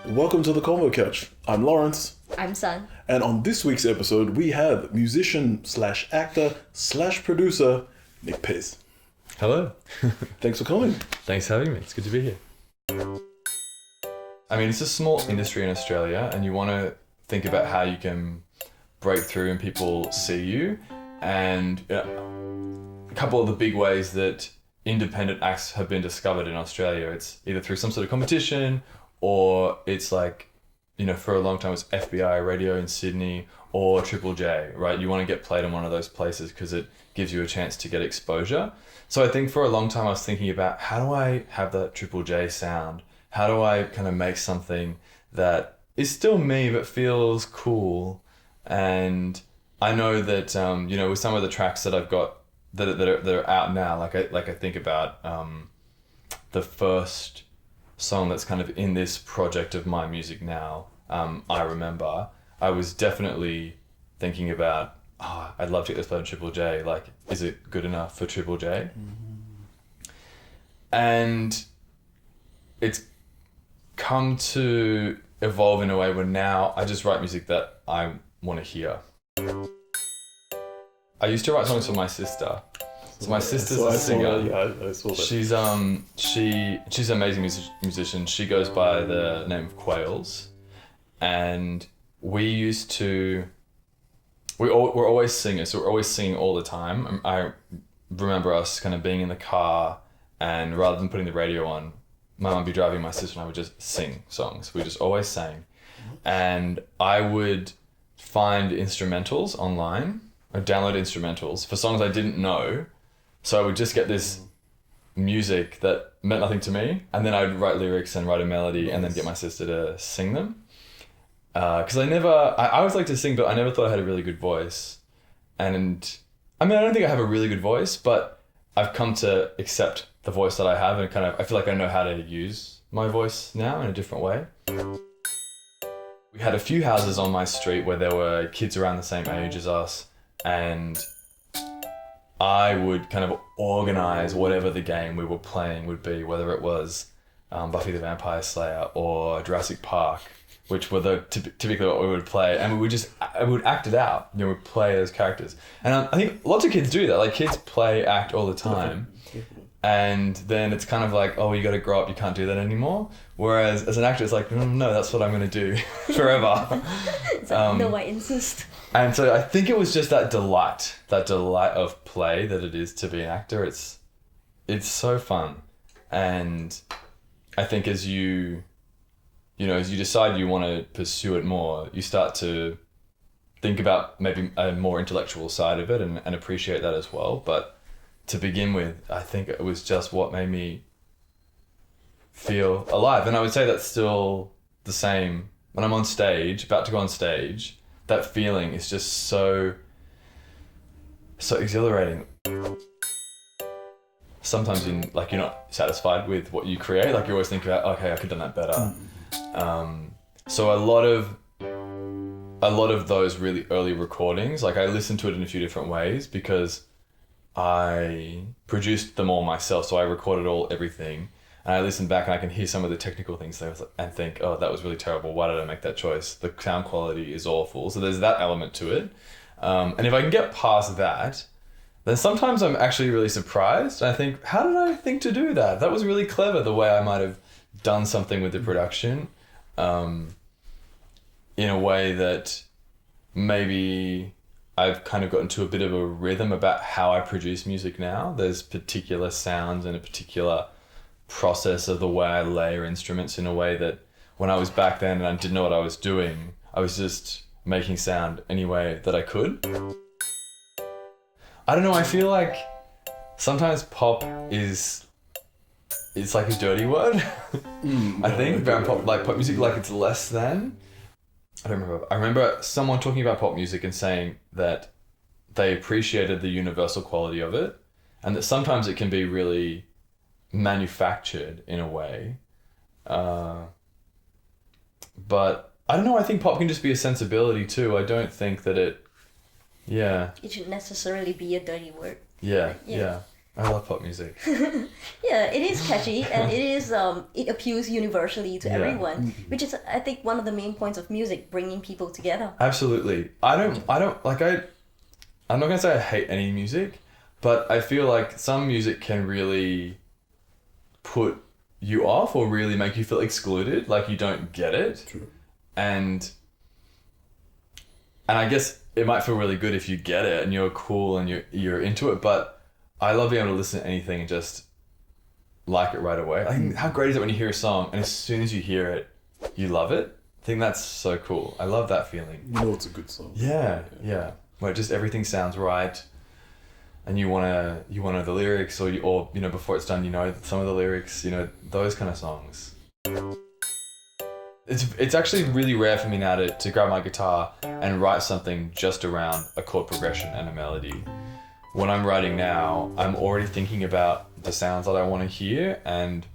Welcome to the Convo Couch. I'm Lawrence. I'm San. And on this week's episode, we have musician slash actor slash producer, Nick Piz. Hello. Thanks for coming. Thanks for having me. It's good to be here. I mean, it's a small industry in Australia, and you want to think about how you can break through and people see you. And a couple of the big ways that independent acts have been discovered in Australia, it's either through some sort of competition, or it's like, you know, for a long time it was FBI radio in Sydney or Triple J, right? You want to get played in one of those places because it gives you a chance to get exposure. So I think for a long time I was thinking about, how do I have that Triple J sound? How do I kind of make something that is still me but feels cool? And I know that, you know, with some of the tracks that I've got that are out now, like I think about the first song that's kind of in this project of my music now, I remember I was definitely thinking about, I'd love to get this played on Triple J. Like, is it good enough for Triple J? Mm-hmm. And it's come to evolve in a way where now I just write music that I want to hear. I used to write songs for my sister. So my sister's a singer. I saw that. She's an amazing musician. She goes by the name of Quails, and we're always singers, so we're always singing all the time. I remember us kind of being in the car, and rather than putting the radio on, my mum would be driving, my sister and I would just sing songs. We just always sang, and I would find instrumentals online, or download instrumentals for songs I didn't know. So I would just get this music that meant nothing to me, and then I'd write lyrics and write a melody, and then get my sister to sing them. Because I always liked to sing, but I never thought I had a really good voice. And I mean, I don't think I have a really good voice, but I've come to accept the voice that I have, and kind of, I feel like I know how to use my voice now in a different way. We had a few houses on my street where there were kids around the same age as us, and I would kind of organize whatever the game we were playing would be, whether it was Buffy the Vampire Slayer or Jurassic Park, which were typically what we would play, and we would act it out. You know, we'd play those characters, and I think lots of kids do that. Like, kids act all the time, and then it's kind of like, oh, you got to grow up. You can't do that anymore. Whereas as an actor, it's like, no, that's what I'm going to do forever. It's like, no, I insist. And so I think it was just that delight of play that it is to be an actor. It's so fun. And I think as you decide you want to pursue it more, you start to think about maybe a more intellectual side of it and appreciate that as well. But to begin with, I think it was just what made me feel alive. And I would say that's still the same when I'm on stage, about to go on stage. That feeling is just so exhilarating. Sometimes you're not satisfied with what you create. Like, you always think about, okay, I could have done that better. So a lot of those really early recordings, like, I listened to it in a few different ways because I produced them all myself. So I recorded everything. And I listen back and I can hear some of the technical things and think, oh, that was really terrible. Why did I make that choice? The sound quality is awful. So there's that element to it. And if I can get past that, then sometimes I'm actually really surprised. I think, how did I think to do that? That was really clever, the way I might have done something with the production in a way that maybe I've kind of gotten to a bit of a rhythm about how I produce music now. There's particular sounds and a particular process of the way I layer instruments in a way that when I was back then and I didn't know what I was doing, I was just making sound any way that I could. I don't know, I feel like sometimes pop it's like a dirty word. I think around pop music, like, it's less than. I don't remember. I remember someone talking about pop music and saying that they appreciated the universal quality of it, and that sometimes it can be really manufactured in a way, but I don't know, I think pop can just be a sensibility too. I don't think that it should necessarily be a dirty word. Yeah. I love pop music. Yeah, it is catchy and it appeals universally to everyone, which is I think one of the main points of music, bringing people together. Absolutely. I'm not gonna say I hate any music, but I feel like some music can really put you off or really make you feel excluded, like you don't get it. True. And I guess it might feel really good if you get it and you're cool and you're into it, but I love being able to listen to anything and just like it right away. I think how great is it when you hear a song and as soon as you hear it, you love it? I think that's so cool. I love that feeling. You know it's a good song. Yeah. Where just everything sounds right, and you wanna know the lyrics, or before it's done, some of the lyrics, those kind of songs. It's actually really rare for me now to grab my guitar and write something just around a chord progression and a melody. When I'm writing now, I'm already thinking about the sounds that I want to hear, and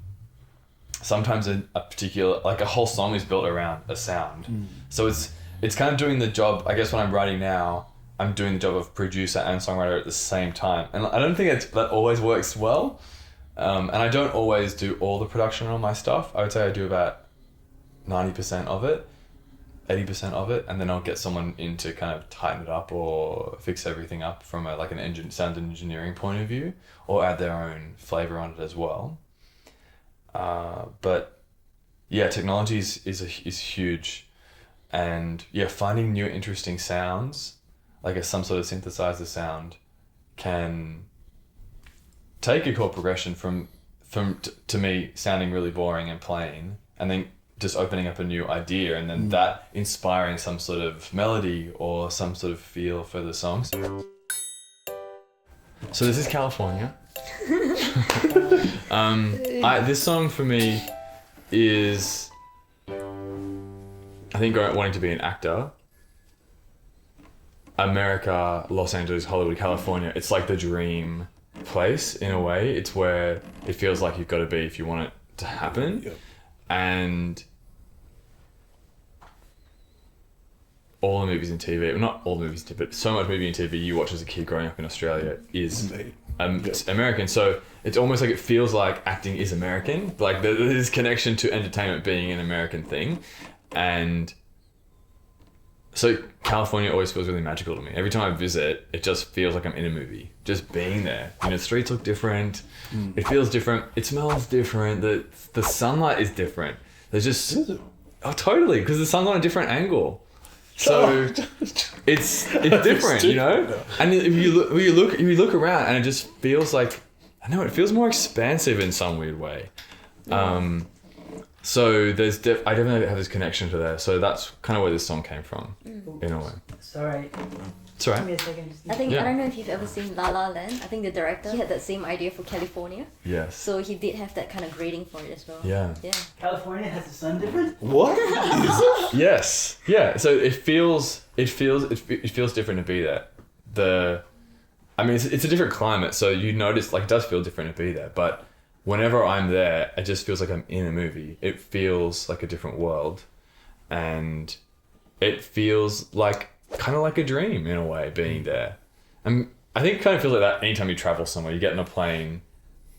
sometimes a particular, like a whole song is built around a sound. So it's kind of doing the job, I guess when I'm writing now, I'm doing the job of producer and songwriter at the same time. And I don't think that always works well. And I don't always do all the production on my stuff. I would say I do about 90% of it, 80% of it, and then I'll get someone in to kind of tighten it up or fix everything up from sound engineering point of view, or add their own flavor on it as well. But yeah, technology is huge, and finding new interesting sounds, like some sort of synthesizer sound, can take a chord progression from to me sounding really boring and plain, and then just opening up a new idea, and then that inspiring some sort of melody or some sort of feel for the songs. So this is California. This song for me is, I think, wanting to be an actor. America, Los Angeles, Hollywood, California, it's like the dream place in a way. It's where it feels like you've got to be if you want it to happen. Yep. And all the movies and TV, well, not all the movies and TV, but so much movie and TV you watch as a kid growing up in Australia is American. So it's almost like it feels like acting is American. Like there's this connection to entertainment being an American thing. And so California always feels really magical to me. Every time I visit, it just feels like I'm in a movie. Just being there. The streets look different. It feels different. It smells different. The sunlight is different. There's just... Oh, totally. Because the sun's on a different angle. So it's different, And if you look around, and it just feels like... I know, it feels more expansive in some weird way. So I definitely have this connection to there. So that's kind of where this song came from, in a way. Sorry. It's alright. Give me a second. I don't know if you've ever seen La La Land. I think the director, he had that same idea for California. Yes. So he did have that kind of grading for it as well. Yeah. California has the sun different? What? Is it? Yes. Yeah. So it feels different to be there. It's a different climate, so you notice it does feel different to be there. But whenever I'm there, it just feels like I'm in a movie. It feels like a different world, and it feels like kind of like a dream in a way being there. And I think it kind of feels like that anytime you travel somewhere. You get in a plane,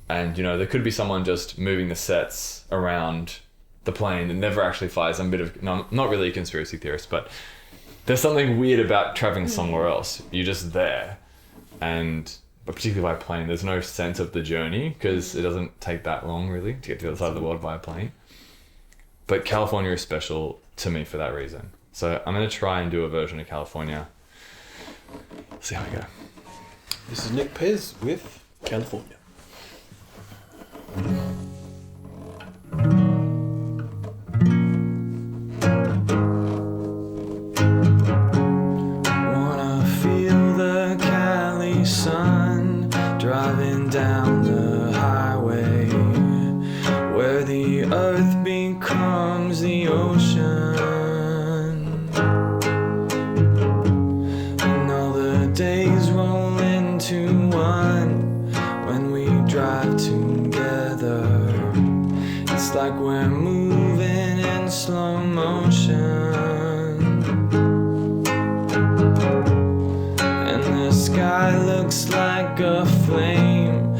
and there could be someone just moving the sets around the plane that never actually flies. I'm a bit of not really a conspiracy theorist, but there's something weird about traveling somewhere else. You're just there. But particularly by plane, there's no sense of the journey because it doesn't take that long really to get to the other side of the world by a plane. But California is special to me for that reason. So I'm going to try and do a version of California. See how we go. This is Nick Pez with California. Wanna feel the Cali sun driving down the highway where the earth becomes the ocean, and all the days roll into one when we drive together. It's like we're moving in slow motion, and the sky looks like a flame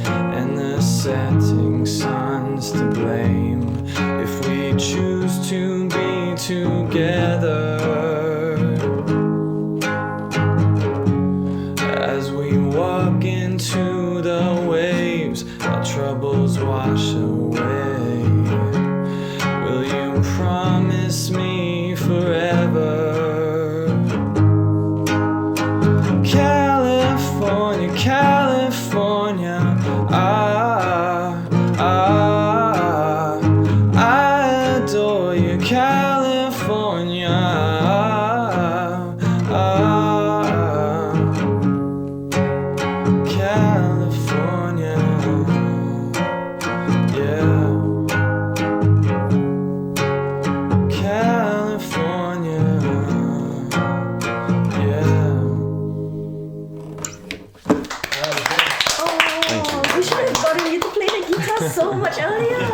setting sun's to blame if we choose to be together. As we walk into the waves, our troubles wash away. Will you promise me forever? California, California, I adore you, California, California, yeah, California, yeah. Oh, we should have gotten you to play the guitar so much earlier.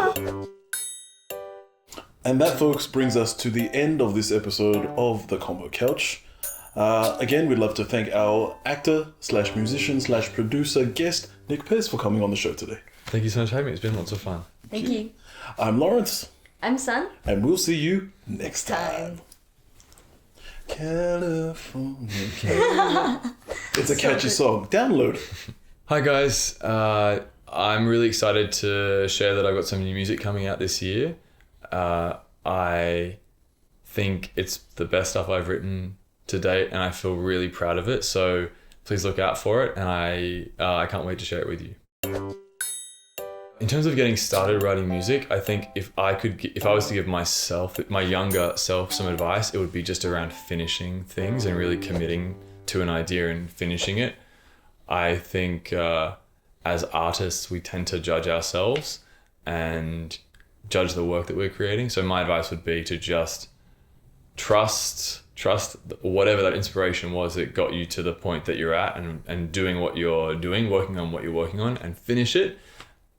And that, folks, brings us to the end of this episode of the Convo Couch. Again, we'd love to thank our actor slash musician slash producer guest, Nick Pez, for coming on the show today. Thank you so much for having me. It's been lots of fun. Thank you. I'm Lawrence, I'm San. and we'll see you next time. California. It's a catchy song. Download it. Hi guys, I'm really excited to share that I've got some new music coming out this year. I think it's the best stuff I've written to date, and I feel really proud of it. So please look out for it, and I can't wait to share it with you. In terms of getting started writing music, I think if I was to give myself, my younger self, some advice, it would be just around finishing things and really committing to an idea and finishing it. I think as artists, we tend to judge ourselves and judge the work that we're creating. So my advice would be to just trust whatever that inspiration was that got you to the point that you're at, and doing what you're doing, working on what you're working on, and finish it.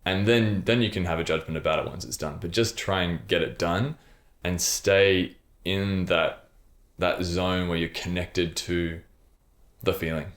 And then you can have a judgment about it once it's done. But just try and get it done and stay in that zone where you're connected to the feeling.